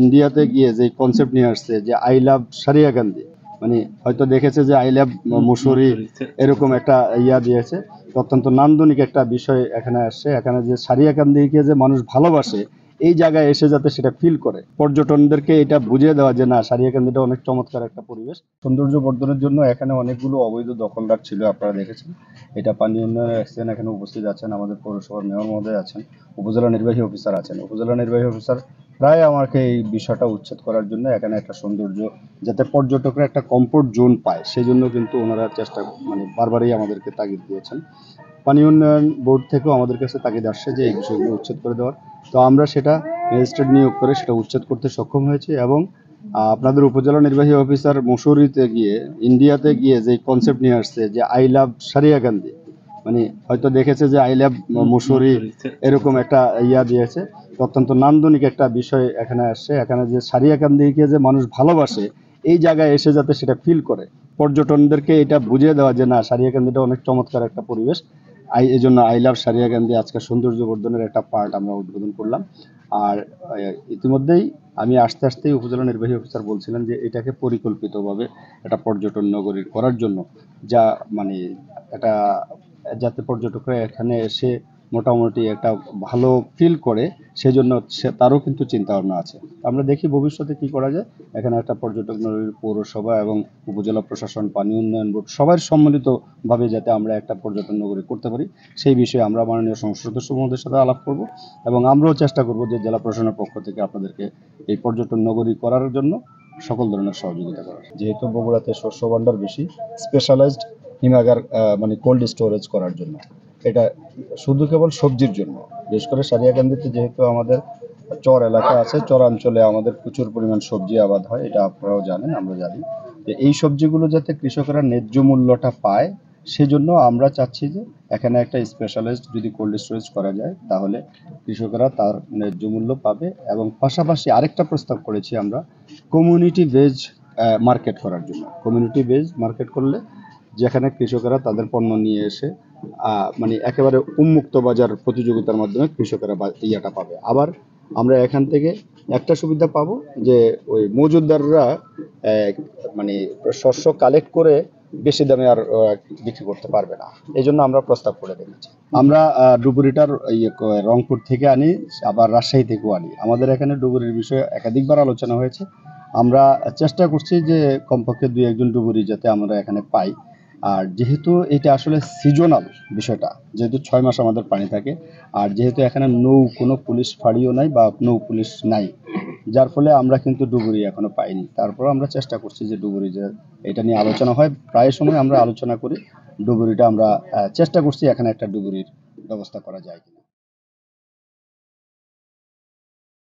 ইন্ডিয়াতে গিয়ে যে কনসেপ্ট নিয়ে আসছে যে আই লাভ সারিয়া গান্ধী, মানে হয়তো দেখেছে যে আই লাভ মুসুরি, এরকম একটা দিয়েছে। অত্যন্ত নান্দনিক একটা বিষয় এখানে আসছে। এখানে যে সারিয়া গান্ধীকে যে মানুষ ভালোবাসে, এই জায়গায় এসে যাতে সেটা ফিল করে, পর্যটনদেরকে এটা বুঝিয়ে দেওয়া যে না, সারিয়া গান্ধীটা অনেক চমৎকার একটা পরিবেশ। সৌন্দর্য বর্ধনের জন্য এখানে অনেকগুলো অবৈধ দখলদার ছিল, আপনারা দেখেছেন। এটা পানি উন্নয়ন এক্সচেঞ্জ এখানে উপস্থিত আছেন, আমাদের পৌরসভার মেয়র মহোদয় আছেন, উপজেলা নির্বাহী অফিসার আছেন। উপজেলা নির্বাহী অফিসার প্রায় আমাকে এই বিষয়টা উচ্ছেদ করার জন্য, এখানে একটা সৌন্দর্য যাতে পর্যটকরা একটা কমফোর্ট জোন পায়, সেই জন্য কিন্তু ওনারা চেষ্টা বারবারই আমাদেরকে তাগিদ দিয়েছেন। পানি উন্নয়ন বোর্ড থেকেও আমাদের কাছে তাগিদ আসছে যে এই বিষয়গুলো উচ্ছেদ করে দেওয়ার। তো আমরা সেটা ম্যাজিস্ট্রেট নিয়োগ করে সেটা উচ্ছেদ করতে সক্ষম হয়েছি। এবং আপনাদের উপজেলা নির্বাহী অফিসার মুসুরিতে গিয়ে, ইন্ডিয়াতে গিয়ে যে কনসেপ্ট নিয়ে আসছে যে আই লাভ সারিয়া গান্ধী, মানে হয়তো দেখেছে যে আই লাভ মুসুরি, এরকম একটা দিয়েছে। অত্যন্ত নান্দনিক একটা বিষয় এখানে আসছে। এখানে যে সারিয়া গান্ধীকে যে মানুষ ভালোবাসে, এই জায়গায় এসে যাতে সেটা ফিল করে, পর্যটনদেরকে এটা বুঝিয়ে দেওয়া যে না, সারিয়া গান্ধীটা অনেক চমৎকার একটা পরিবেশ। এই জন্য আই লাভ সারিয়া গান্ধী আজকে সৌন্দর্য বর্ধনের একটা পার্ট আমরা উদ্বোধন করলাম। আর ইতিমধ্যেই আমি আসতে আসতেই উপজেলা নির্বাহী অফিসার বলছিলেন যে এটাকে পরিকল্পিতভাবে একটা পর্যটন নগরী করার জন্য, যা মানে এটা যাতে পর্যটকরা এখানে এসে মোটামুটি একটা ভালো ফিল করে, সেজন্য তারও কিন্তু চিন্তা ভাবনা আছে। আমরা দেখি ভবিষ্যতে কি করা যায়। এখানে একটা পর্যটক নগরী, পৌরসভা এবং উপজেলা প্রশাসন, পানি উন্নয়ন বোর্ড সবার সম্মিলিতভাবে যাতে আমরা একটা পর্যটন নগরী করতে পারি, সেই বিষয়ে আমরা মাননীয় সংসদ সদস্য মহোদয়ের সাথে আলাপ করব। এবং আমরাও চেষ্টা করব যে জেলা প্রশাসনের পক্ষ থেকে আপনাদেরকে এই পর্যটন নগরী করার জন্য সকল ধরনের সহযোগিতা করার। যেহেতু বগুড়াতে শস্য ভাণ্ডার বেশি, স্পেশালাইজড হিমাগার কোল্ড স্টোরেজ করার জন্য, এটা শুধু কেবল সবজির জন্য। বিশেষ করে সারিয়াকান্দিতে যেহেতু আমাদের চর এলাকা আছে, চরাঞ্চলে আমাদের প্রচুর পরিমাণ সবজি আবাদ হয়, এটা আপনারাও জানেন, আমরা জানি। যে এই সবজিগুলো যাতে কৃষকরা ন্যায্য মূল্যটা পায়, সেজন্য আমরা চাচ্ছি যে এখানে একটা স্পেশালাইজড যদি কোল্ড স্টোরেজ করা যায়, তাহলে কৃষকরা তার ন্যায্য মূল্য পাবে। এবং পাশাপাশি আরেকটা প্রস্তাব করেছি আমরা, কমিউনিটি বেজ মার্কেট করার জন্য। কমিউনিটি বেজ মার্কেট করলে যেখানে কৃষকেরা তাদের পণ্য নিয়ে এসে একেবারে উন্মুক্ত বাজার প্রতিযোগিতার মাধ্যমে কৃষকেরা পাবে। আবার আমরা এখান থেকে একটা সুবিধা পাবো যে ওই মজুতদাররা মানে শস্য কালেক্ট করে বেশি দামে আর বিক্রি করতে পারবে না। এই জন্য আমরা প্রস্তাব করে রেখেছি। আমরা ডুবুরিটার রংপুর থেকে আনি, আবার রাজশাহী থেকেও আনি। আমাদের এখানে ডুবুরির বিষয়ে একাধিকবার আলোচনা হয়েছে। আমরা চেষ্টা করছি যে কমপক্ষে 2-1 জন ডুবুরি যাতে আমরা এখানে পাই। আর যেহেতু এটা আসলে সিজনাল বিষয়টা, যেহেতু 6 মাস আমাদের পানি থাকে, আর যেহেতু এখানে কোনো পুলিশ ফাঁড়িও নাই বা নৌ পুলিশ নাই, যার ফলে আমরা কিন্তু ডুবুরি এখনো পাইনি। তারপর আমরা চেষ্টা করছি যে ডুবুরি, যে এটা নিয়ে আলোচনা হয় প্রায় সময়, আমরা আলোচনা করি ডুবুরিটা আমরা চেষ্টা করছি এখানে একটা ডুবুরির ব্যবস্থা করা যায় কিনা।